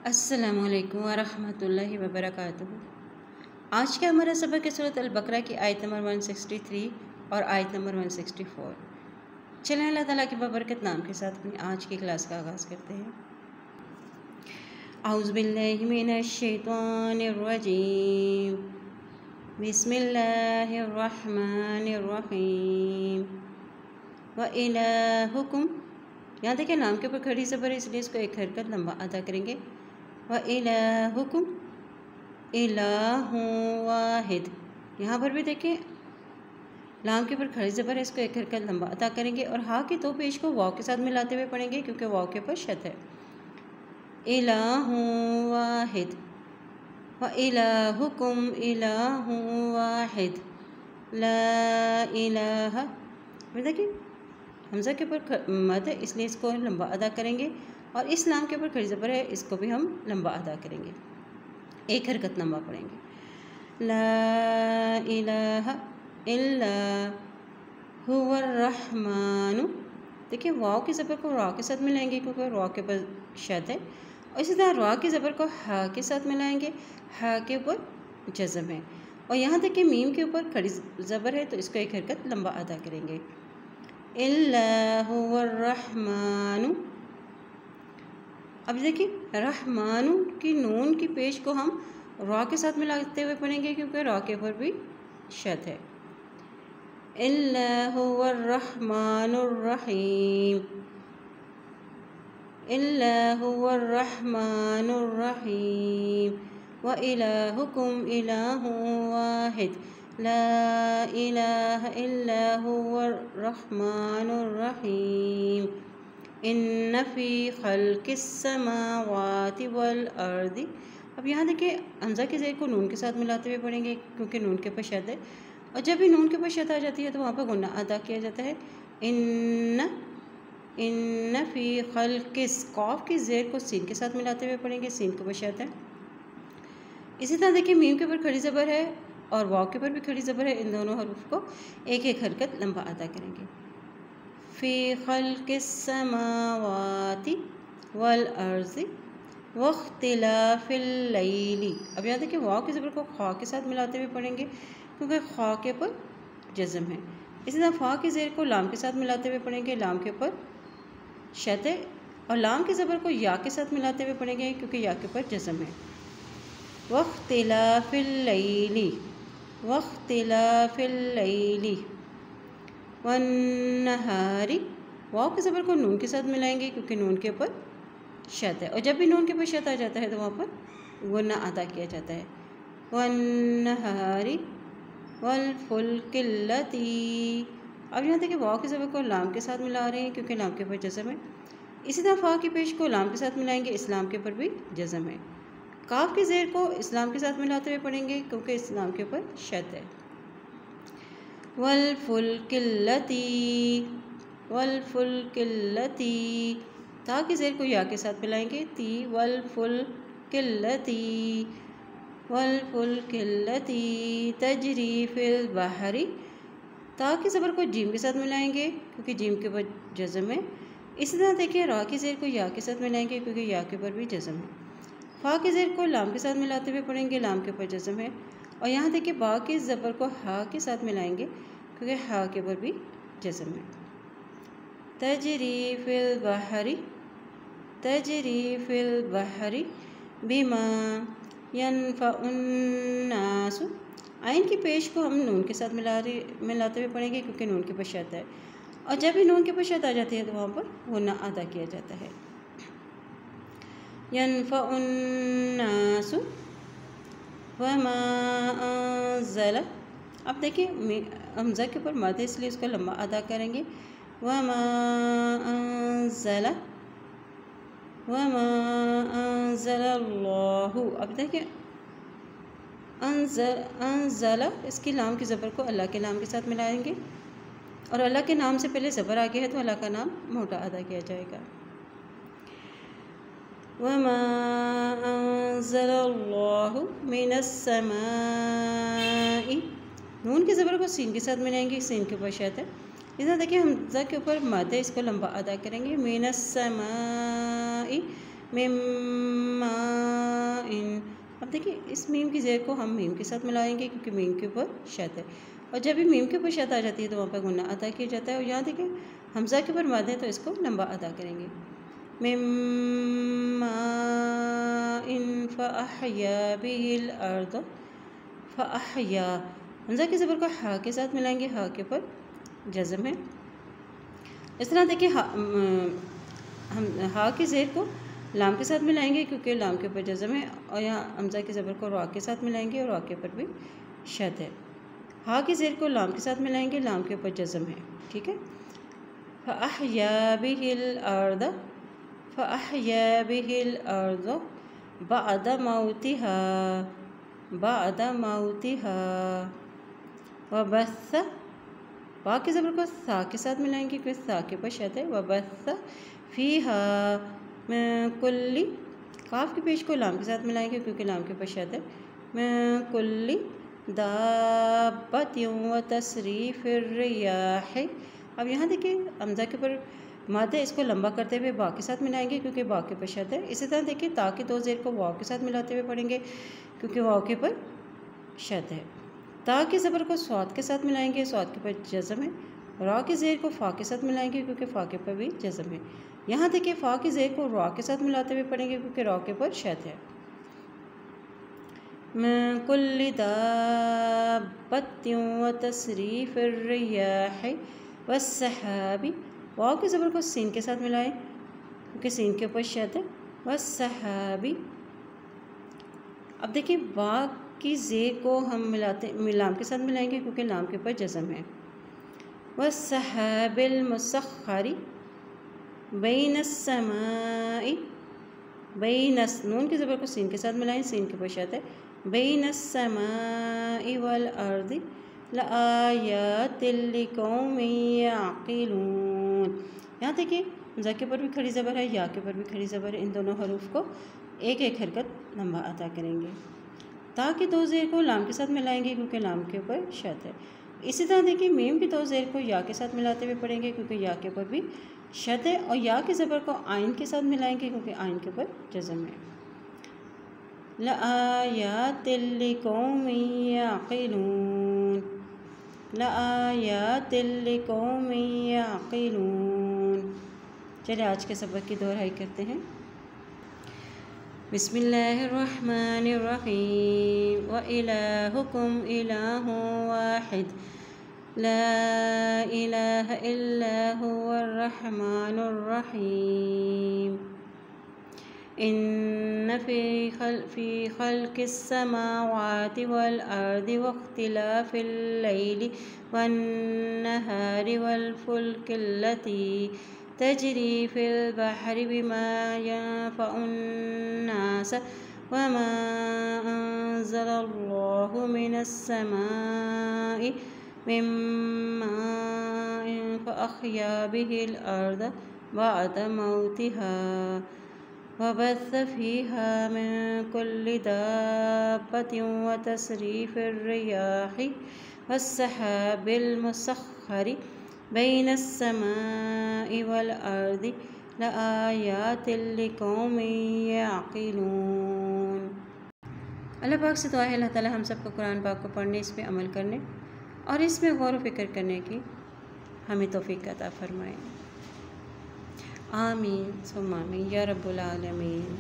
अस्सलामुअलैकुम वरहमतुल्लाहि वबरकातुहू। आज का हमारा सबक है सूरत अल-बकरा की आयत नंबर 163 और आयत नंबर 164। चलें अल्लाह ताला के बबरकत नाम के साथ अपनी आज की क्लास का आगाज़ करते हैं। औज़ु बिल्लाहि मिनश शैतानिर रजीम, बिस्मिल्लाहिर रहमानिर रहीम। व इलाहुकुम, यहाँ देखिए नाम के ऊपर खड़ी ज़बर है इसलिए इसको एक हरकत लंबा अदा करेंगे। व इलाहुकुम इलाहुं वाहिद, यहाँ पर भी देखिए लाम के ऊपर खड़ी ज़बर है, इसको एक हरकत लंबा अदा करेंगे और हा की दो पेश को वाव के साथ मिलाते हुए पढ़ेंगे क्योंकि वाव के ऊपर शत है। इलाहुं वाहिद व इलाहुकुम इलाहुं वाहिद ला इलाहा, देखिए हमज़ा के ऊपर मद है इसलिए इसको लंबा अदा करेंगे और इस लाम के ऊपर खड़ी ज़बर है इसको भी हम लंबा अदा करेंगे, एक हरकत लंबा पढ़ेंगे। ला इलाहा इल्ला हुवर रहमानु, देखिए वाव की ज़बर को रा के साथ मिलाएंगे क्योंकि रा के ऊपर शद है और इसी तरह रा की ज़बर को हा के साथ मिलाएंगे, हा के ऊपर जज़म है और यहाँ देखिए मीम के ऊपर खड़ी ज़बर है तो इसको एक हरकत लंबा अदा करेंगे। इल्ला हुवर रहमानु, अब देखिए रहमानु की नून की पेश को हम रा के साथ मिलाते हुए पढ़ेंगे क्योंकि रा के ऊपर भी शद है। इल्ला हुवर रहमानुर रहीम, इल्ला हुवर रहमानुर रहीम व इलाहुकुम इलाहुं वाहिद ला इलाहा इल्ला हुवर रहमानुर रहीम इन्ना फ़ी ख़ल्क़िस समावाति वल अर्दी। अब यहाँ देखिए हमज़ा के ज़ेर को नून के साथ मिलाते हुए पढ़ेंगे क्योंकि नून के ऊपर शद है और जब भी नून के ऊपर शद आ जाती है तो वहाँ पर गुन्ना अदा किया जाता है। इन्ना फ़ी ख़ल्क़िस, कॉफ की ज़ेर को सीन के साथ मिलाते हुए पढ़ेंगे, सीन के ऊपर शद है। इसी तरह देखिए मीम के ऊपर खड़ी ज़बर है और वाव के ऊपर भी खड़ी ज़बर है, इन दोनों हरूफ को एक एक हरकत लंबा अदा करेंगे। फ़ी ख़ल्क़िस समावाति वल अर्ज़ि वख्तिलाफ़िल लैली, अब यहाँ देखिए वाव की ज़बर को खा के साथ मिलाते हुए पढ़ेंगे क्योंकि खा के ऊपर जज़म है। इसी तरह फ़ा की ज़ेर को लाम के साथ मिलाते हुए पढ़ेंगे, लाम के ऊपर शद है और लाम की ज़बर को या के साथ मिलाते हुए पढ़ेंगे क्योंकि या के ऊपर जज़म है। वख्तिलाफ़िल लैली वख्तिलाफ़िल लैली वन्नहारी, वाव की ज़बर को नून के साथ मिलाएंगे क्योंकि नून के ऊपर शद है और जब भी नून के ऊपर शद आ जाता है तो वहाँ पर गुन्ना अदा किया जाता है। वन्नहारी वल फुल्किल्लती, अब यहाँ देखिए वाव की ज़बर को लाम के साथ मिला रहे हैं क्योंकि लाम के ऊपर जज़म है। इसी तरह फ़ा की पेश को लाम के साथ मिलाएंगे, इस्लाम के ऊपर भी जज़म है। काफ की ज़ेर को इस्लाम के साथ मिलाते हुए पढ़ेंगे क्योंकि इस्लाम के ऊपर शद है। वल फुल्किल्लती वल फुल्किल्लती, ता की ज़ेर को या के साथ मिलाएंगे, ती वल फुल्किल्लती वल फुल्किल्लती तजरी फिल बहरी, ता की ज़बर को जीम के साथ मिलाएंगे क्योंकि जीम के ऊपर जज़म है। इसी तरह देखिए रा की ज़ेर को या के साथ मिलाएंगे क्योंकि या के ऊपर भी जज़म है। फ़ा की ज़ेर को लाम के साथ मिलाते हुए पढ़ेंगे, लाम के ऊपर जज़म है और यहाँ देखिए बा की ज़बर को हा के साथ मिलाएंगे क्योंकि हा के ऊपर भी जज़म है। तजरी फिल बहरी तजरी फिल बहरी बिमा यनफ़उन नासु, आइन की पेश को हम नून के साथ मिलाते हुए पढ़ेंगे क्योंकि नून के ऊपर शद है और जब भी नून के ऊपर शद आ जाती है तो वहाँ पर गुन्ना अदा किया जाता है। यनफ़उन नासु वमा अंज़ला, अब देखिए हमज़ा के ऊपर मद है इसलिए इसको लंबा अदा करेंगे। वमा अंज़ला वमा अंज़लल्लाहु, अब देखिए अंज़ला इसकी लाम की ज़बर को अल्लाह के नाम के साथ मिलाएंगे और अल्लाह के नाम से पहले ज़बर आ गया है तो अल्लाह का नाम मोटा अदा किया जाएगा। वमा अंज़लल्लाहु मिनस समाई, नून की ज़बर को सीन के साथ मिलाएंगे, सीन के ऊपर शद है। इधर देखिए हमज़ा के ऊपर मद है, इसको लंबा अदा करेंगे। मिनस समाई मिम्मा देखिए इस मीम की ज़ेर को हम मीम के साथ मिलाएंगे क्योंकि मीम के ऊपर शद है, और जब भी मीम के ऊपर शद आ जाती है तो वहाँ पर गुन्ना अदा किया जाता है। और यहाँ देखिए हमज़ा के ऊपर मद है तो इसको लंबा अदा करेंगे। मिम्मा इन फ़अहया बिहिल अर्द, फ़अहया हमज़ा की ज़बर को हा के साथ मिलाएंगे, हा के ऊपर जज़म है। इस तरह देखिए हम हा की ज़ेर को लाम के साथ मिलाएंगे क्योंकि लाम के ऊपर जज़म है, और यहाँ हमज़ा की ज़बर को रा के साथ मिलाएंगे और रा के ऊपर भी शद है। हा की ज़ेर को लाम के साथ मिलाएंगे, लाम के ऊपर जज़म है। ठीक है। फ़अहया बिहिल अर्द, फ़अहया बिहिल अर्द बअद मौतिहा, बअद मौतिहा वबस्स, बा की ज़बर को सा के साथ मिलाएंगे क्योंकि सा के ऊपर शद है। वबस्स फ़ीहा कुल्ली, काफ के पेश को लाम के साथ मिलाएंगे क्योंकि लाम के ऊपर शद है। कुल्ली दाब्बतिन व तसरीफ़िर रियाह, अब यहाँ देखिए हमज़ा के ऊपर मद है, इसको लंबा करते हुए बा के साथ मिलाएंगे क्योंकि बा के ऊपर शद है। इसी तरह देखिए ता की दो ज़ेर को वाव के साथ मिलाते हुए पढ़ेंगे क्योंकि वाव के ऊपर शद है। ता की ज़बर को स्वाद के साथ मिलाएंगे, स्वाद के ऊपर जज़म है। रा की ज़ेर को फ़ा के साथ मिलाएंगे क्योंकि फ़ा के ऊपर भी जज़म है। यहाँ देखिए फ़ा की ज़ेर को रा के साथ मिलाते हुए पढ़ेंगे क्योंकि रा के ऊपर शद है। कुल्ली दाब्बतिन व तसरीफ़िर रियाह वस्सहाबी, वाव की ज़बर को सीन के साथ मिलाएं क्योंकि सीन के ऊपर शद है। वस्सहाबी, अब देखिए बा की ज़ेर को हम लाम के साथ मिलाएंगे क्योंकि लाम के ऊपर जज़म है। वस्सहाबिल मुसख्खरी बैनस्समाई, बैनस, नून की ज़बर को सीन के साथ मिलाएं, सीन के ऊपर शद है। बैनस्समाई वल अर्दि लआयातिल लिकौमिन याक़िलून, यहाँ देखिए ज़ा के ऊपर भी खड़ी ज़बर है, या के ऊपर भी खड़ी ज़बर है। इन दोनों हरूफ को एक एक हरकत लंबा अदा करेंगे। ता की दो ज़ेर को लाम के साथ मिलाएंगे क्योंकि लाम के ऊपर शद है। इसी तरह देखिए मीम की दो ज़ेर को या के साथ मिलाते हुए पढ़ेंगे क्योंकि या के ऊपर भी शद है, और या की ज़बर को आइन के साथ मिलाएंगे क्योंकि आइन के ऊपर जज़म है। लआयातिल लिकौमिन याक़िलून, लआयातिल लिकौमिन याक़िलून। चलिए आज के सबक की दोहराई करते हैं। बिस्मिल्लाहिर्रहमानिर्रहीम व इलाहुकुम इलाहुन वाहिद ला इलाहा इल्ला हुवर रहमानुर रहीम। इन्न फ़ी ख़ल्क़िस समावाति वल अर्दि वख्तिलाफ़िल लैलि वन नहारि वल फ़ुल्किल्लती तजरी फ़िल बहरि बिमा यनफ़उन नास वमा अंज़लल्लाहु मिनस समाइ मिन माइन फ़अहया बिहिल अर्द बअद मौतिहा वबस्स फ़ीहा मिन कुल्ली दाब्बतिन व तसरीफ़िर रियाह वस्सहाबिल मुसख्खरि बैनस्समाइ वल अर्दि लआयातिल लिकौमिन याक़िलून। अल्लाह पाक से दुआ है अल्लाह ताला हम सबको कुरान पाक को पढ़ने, इस पे अमल करने और इसमें गौर व फिक्र करने की हमें तौफ़ीक़ अता फ़रमाए। आमीन सुम्मा आमीन या रब्बुल आलमीन।